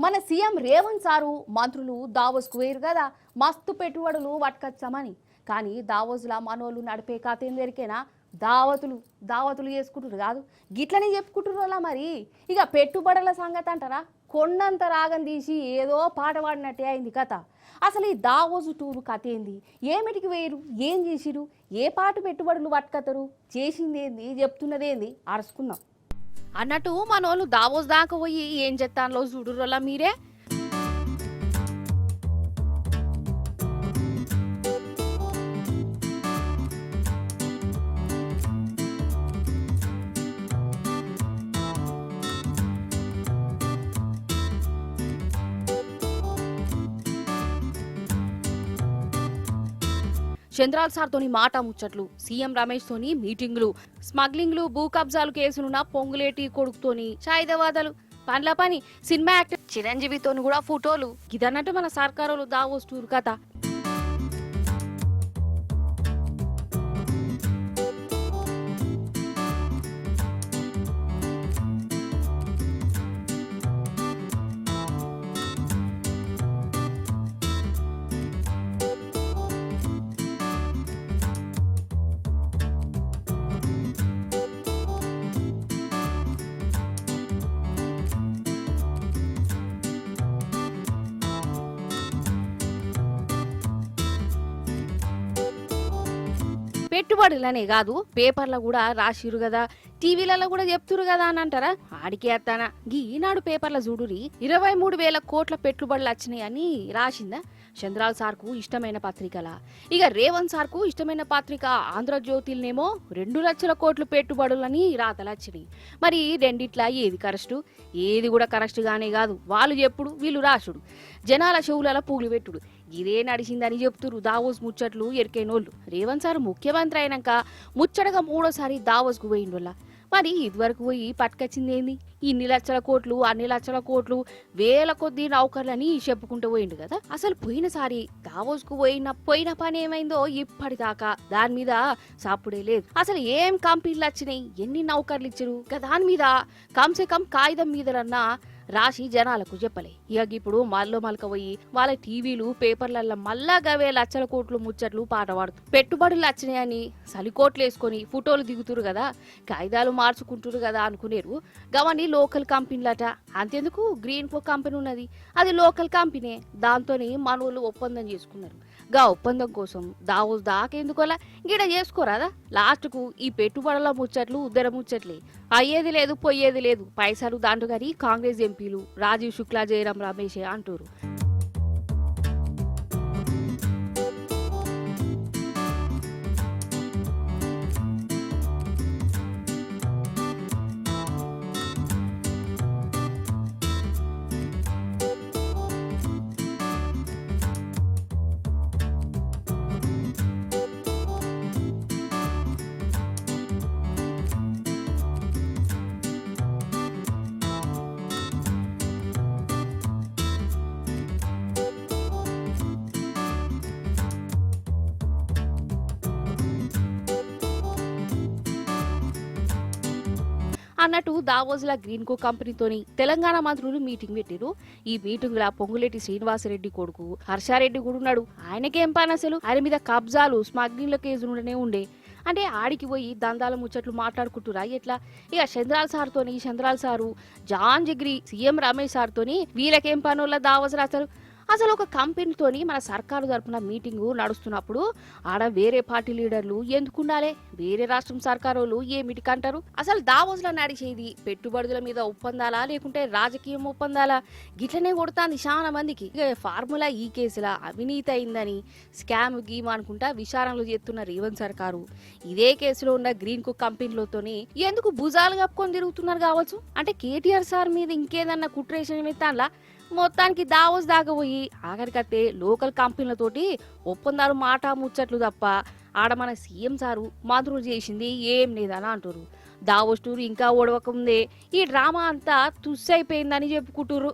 మన CM Revanth sir మంత్రులు దావోస్కు వేరు కదా మస్తు పెట్టుబడులు పట్టుకొచ్చామని. కానీ దావోస్లా మనోళ్ళు నడిపే కథ ఏం దొరికేనా దావతులు దావతులు చేసుకుంటారు కాదు గిట్లనే చెప్పుకుంటున్నారా మరి. ఇక పెట్టుబడుల సంగతి అంటారా కొండంత రాగం తీసి ఏదో పాట పాడినట్టే అయింది కథ. అసలు ఈ దావోజు టూరు కథ ఏంది, ఏమిటికి వేరు, ఏం చేసిరు, ఏ పాట పెట్టుబడులు పట్టుకతారు, చేసింది ఏంది, చెప్తున్నది ఏంది అరుచుకుందాం అన్నట్టు మనోళ్ళు దావోస్ దాకా పోయి ఏం చెత్తాన్లో చూడురోలా మీరే. చంద్రాల్ సార్తోని మాట ముచ్చట్లు, సీఎం రమేష్ తోని మీటింగులు, స్మగ్లింగ్లు, భూ కబ్జాలు కేసులున్న పొంగులేటి కొడుకుతోని చాయిదవాదాలు, పండ్ల పని, సినిమా యాక్టర్ చిరంజీవితోని కూడా ఫోటోలు. ఇదన్నట్టు మన సర్కారులు దావోస్ టూర్ కథ. పెట్టుబడులనే కాదు పేపర్లో కూడా రాసిరు కదా, టీవీలలో కూడా చెప్తురు కదా అని అంటారా. ఆడికి ఎత్తానా ఈనాడు పేపర్ల చూడురి 23,000 కోట్ల పెట్టుబడులు వచ్చినాయి అని రాసిందా. చంద్రాల్ సార్కు ఇష్టమైన పత్రికలా. ఇక రేవంత్ సార్కు ఇష్టమైన పత్రిక ఆంధ్రజ్యోతినేమో 2 లక్షల కోట్లు పెట్టుబడులని రాతలు వచ్చినాయి. మరి రెండిట్లా ఏది కరెక్టు? ఏది కూడా కరెక్ట్ గానే కాదు. వాళ్ళు చెప్పుడు వీళ్ళు రాసుడు, జనాల చెవుల పూలు పెట్టుడు, ఇదే నడిచిందని చెప్తురు దావోస్ ముచ్చట్లు ఎరికైనోళ్ళు. రేవంత్ సార్ ముఖ్యమంత్రి అయినాక ముచ్చటగా 3వ సారి దావోస్కు పోయిండోళ్ళ. మరి ఇదివరకు పోయి పట్టుకొచ్చింది ఏంది? ఇన్ని లక్షల కోట్లు, అన్ని లక్షల కోట్లు, వేల కొద్ది నౌకర్లని చెప్పుకుంటూ పోయిండు కదా. అసలు పోయినసారి దావోస్కు పోయిన పని ఏమైందో ఇప్పటిదాకా దాని మీద సాపుడే లేదు. అసలు ఏం కంపెనీలు వచ్చినాయి, ఎన్ని నౌకర్లు ఇచ్చారు, దాని మీద కంసే కం కాగితం మీదలన్నా రాసి జనాలకు చెప్పలే. ఇక ఇప్పుడు మల్క పోయి వాళ్ళ టీవీలు పేపర్లలో మళ్ళా గవే లక్షల కోట్లు ముచ్చట్లు పాట పాడుతూ పెట్టుబడులు వచ్చినాయని సలికోట్లు వేసుకొని ఫోటోలు దిగుతురు కదా, కాగితాలు మార్చుకుంటురు కదా అనుకునేరు. గవన్నీ లోకల్ కంపెనీలట. అంతెందుకు గ్రీన్ కో కంపెనీ ఉన్నది, అది లోకల్ కంపెనీ. దాంతోని మనోళ్ళు ఒప్పందం చేసుకున్నారు. గా ఒప్పందం కోసం దావోస్ దాకెందుకోలా గిడ చేసుకోరాదా. లాస్ట్కు ఈ పెట్టుబడుల ముచ్చట్లు ఉద్దర ముచ్చట్లే, అయ్యేది లేదు పోయేది లేదు, పైసలు దాంటుగాని కాంగ్రెస్ ఎంపీలు రాజీవ్ శుక్లా, జయరాం రమేష్ అంటారు. అన్నట్టు దావోస్ల గ్రీన్ కో కంపెనీతోని తెలంగాణ మంత్రులు మీటింగ్ పెట్టిరు. ఈ మీటింగ్ లా పొంగులేటి శ్రీనివాసరెడ్డి కొడుకు హర్షారెడ్డి కూడా ఉన్నాడు. ఆయనకేం పని అసలు? ఆయన మీద కబ్జాలు, స్మగ్లింగ్ల కేసులునే ఉండే. అంటే ఆడికి పోయి దందాల ముచ్చట్లు మాట్లాడుకుంటురా ఎట్లా? ఇక చంద్రాల్ సారు జాన్ జిగ్రీ, సీఎం రమేష్ సార్తోని వీళ్ళకేం పనుల దావోస్ రాస్తారు. అసలు ఒక కంపెనీతోని మన సర్కారు తరపున మీటింగు నడుస్తున్నప్పుడు ఆడ వేరే పార్టీ లీడర్లు ఎందుకుండాలి? వేరే రాష్ట్రం సర్కారోళ్ళు ఏమిటికంటారు? అసలు దావోస్లో నడిచేది పెట్టుబడుల మీద ఒప్పందాలా లేకుంటే రాజకీయం ఒప్పందాలా? గిట్లనే కొడుతాంది చాలా మందికి. ఇక ఫార్ములా ఈ కేసులా అవినీతి అయిందని స్కామ్ గీమ్ అనుకుంటా విచారణలు చేస్తున్న రేవంత్ సర్కారు ఇదే కేసులో ఉన్న గ్రీన్ కుక్ కంపెనీలతోని ఎందుకు భుజాలు కప్పుకొని తిరుగుతున్నారు కావచ్చు. అంటే కేటీఆర్ సార్ మీద ఇంకేదన్నా కుట్రేషన్ ఎత్తాన్లా? మొత్తానికి దావోస్ దాకా పోయి ఆఖరికత్తే లోకల్ కంపెనీలతోటి ఒప్పందాలు మాట ముచ్చట్లు తప్ప ఆడ మన సీఎం సారు మంత్రులు చేసింది ఏం లేదని అంటారు. దావోస్ టూర్ ఇంకా ఓడవకముందే ఈ డ్రామా అంతా తుస్సైపోయిందని చెప్పుకుంటురు.